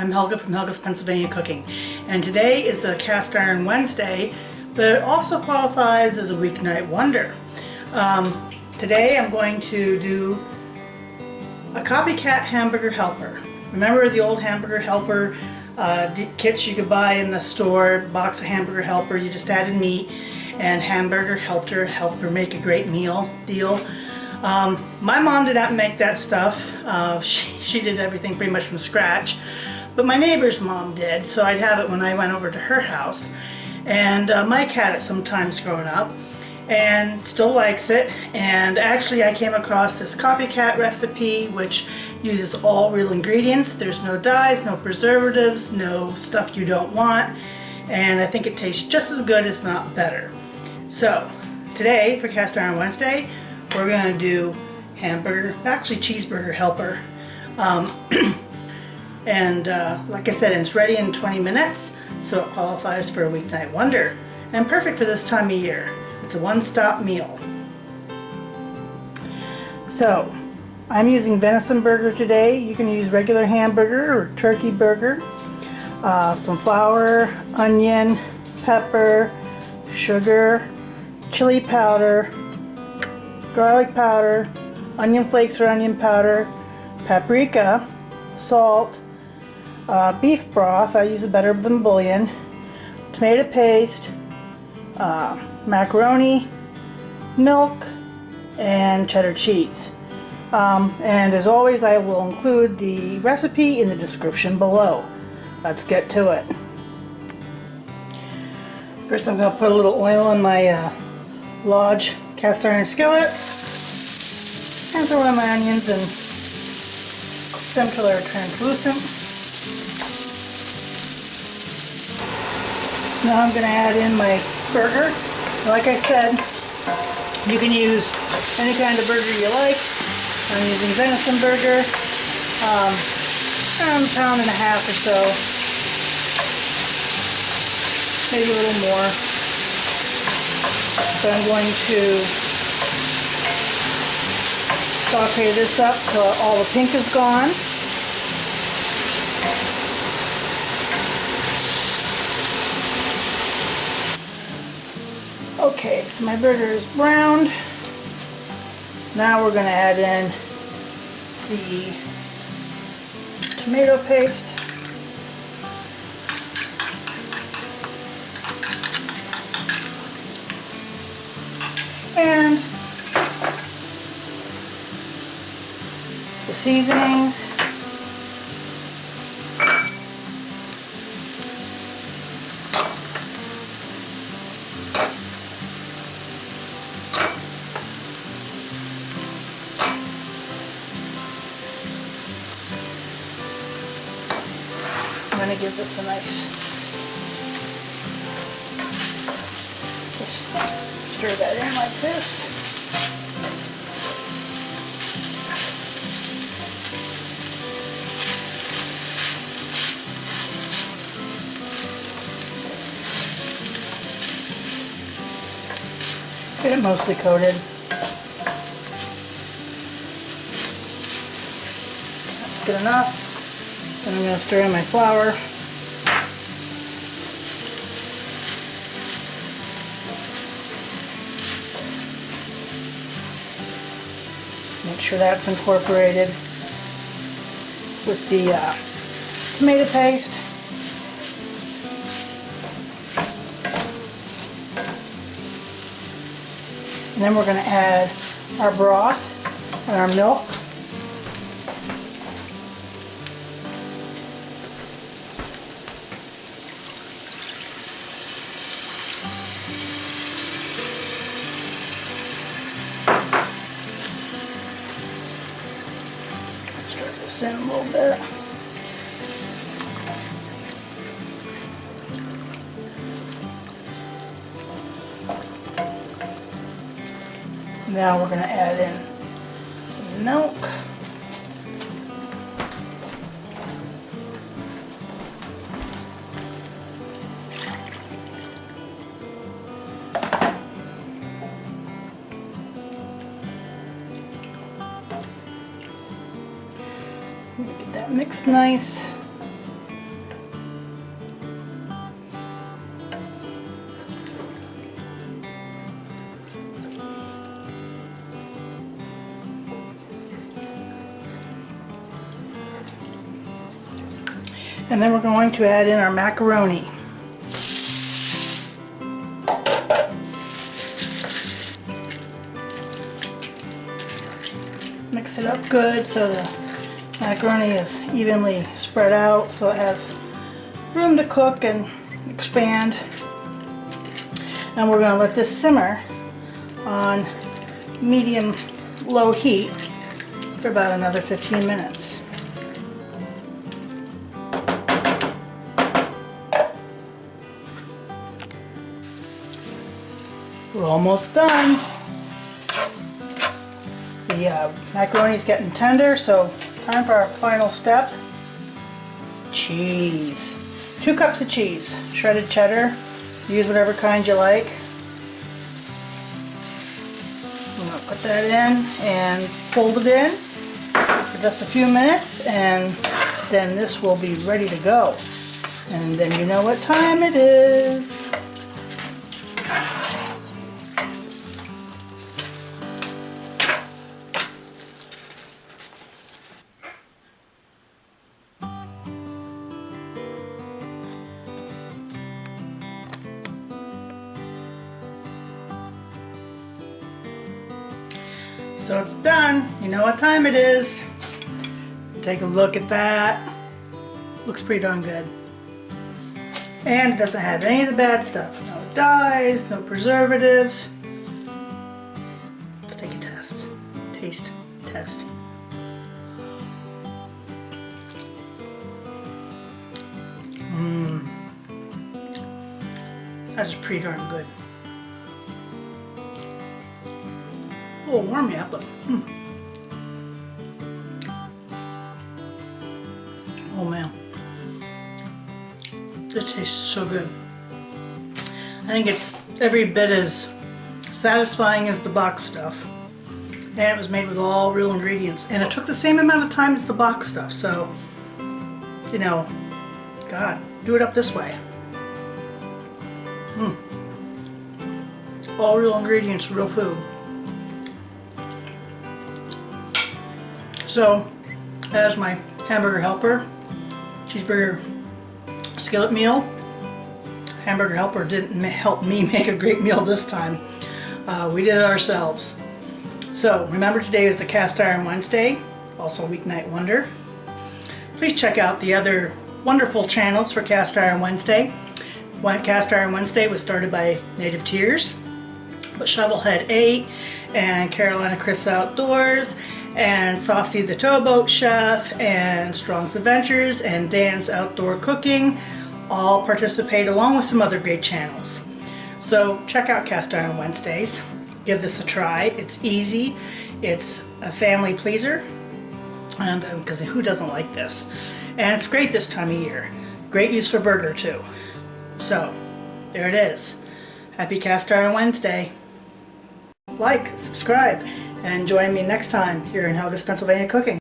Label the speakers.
Speaker 1: I'm Helga from Helga's Pennsylvania Cooking, and today is the Cast Iron Wednesday, but it also qualifies as a weeknight wonder. Today I'm going to do a Copycat hamburger helper. Remember the old hamburger helper kits you could buy in the store, box of hamburger helper, you just added meat, and hamburger helped her make a great meal deal. My mom did not make that stuff. She did everything pretty much from scratch, but my neighbor's mom did, so I'd have it when I went over to her house. And Mike had it sometimes growing up and still likes it. And actually I came across this Copycat recipe which uses all real ingredients. There's no dyes, no preservatives, no stuff you don't want, and I think it tastes just as good, if not better. So today for Cast Iron Wednesday we're going to do hamburger, actually cheeseburger helper. And like I said, it's ready in 20 minutes, so it qualifies for a weeknight wonder and perfect for this time of year. It's a one-stop meal. So I'm using venison burger today. You can use regular hamburger or turkey burger. Some flour, onion, pepper, sugar, chili powder, garlic powder, onion flakes or onion powder, paprika, salt, beef broth, I use it better than bouillon, tomato paste, macaroni, milk, and cheddar cheese. And as always, I will include the recipe in the description below. Let's get to it. First I'm going to put a little oil in my Lodge cast iron skillet and throw in my onions and cook them till they're translucent. Now I'm going to add in my burger. Like I said, you can use any kind of burger you like. I'm using venison burger, around a pound and a half or so, maybe a little more. So I'm going to saute this up till all the pink is gone. Okay, so my burger is browned. Now we're going to add in the tomato paste. And the seasonings. I'm going to give this a nice, just stir that in like this. Get it mostly coated. That's good enough. Then I'm going to stir in my flour. Make sure that's incorporated with the tomato paste. And then we're going to add our broth and our milk. Stir this in a little bit. Now we're going to add in some milk. Get that mixed nice. And then we're going to add in our macaroni. Mix it up good so the macaroni is evenly spread out so it has room to cook and expand. And we're going to let this simmer on medium-low heat for about another 15 minutes. We're almost done. The macaroni's getting tender, so time for our final step. Cheese. 2 cups of cheese. Shredded cheddar. Use whatever kind you like. I'm going to put that in and fold it in for just a few minutes, and then this will be ready to go. And then you know what time it is. So it's done. You know what time it is. Take a look at that. Looks pretty darn good. And it doesn't have any of the bad stuff. No dyes, no preservatives. Let's take a test. Taste test. That's pretty darn good. A little warm yet, but oh man, this tastes so good. I think it's every bit as satisfying as the box stuff, and it was made with all real ingredients, and it took the same amount of time as the box stuff, so you know, God, do it up this way. All real ingredients, real food. So, as my hamburger helper, cheeseburger skillet meal, hamburger helper didn't help me make a great meal this time. We did it ourselves. So, remember today is the Cast Iron Wednesday, also a weeknight wonder. Please check out the other wonderful channels for Cast Iron Wednesday. Cast Iron Wednesday was started by Native Tears, but Shovelhead 8 and Carolina Chris Outdoors, and Saucy the Towboat Chef, and Strong's Adventures, and Dan's Outdoor Cooking all participate along with some other great channels. So check out Cast Iron Wednesdays. Give this a try. It's easy. It's a family pleaser, and because who doesn't like this? And it's great this time of year. Great use for burger too. So there it is. Happy Cast Iron Wednesday. Like, subscribe, and join me next time here in Helga's Pennsylvania Cooking.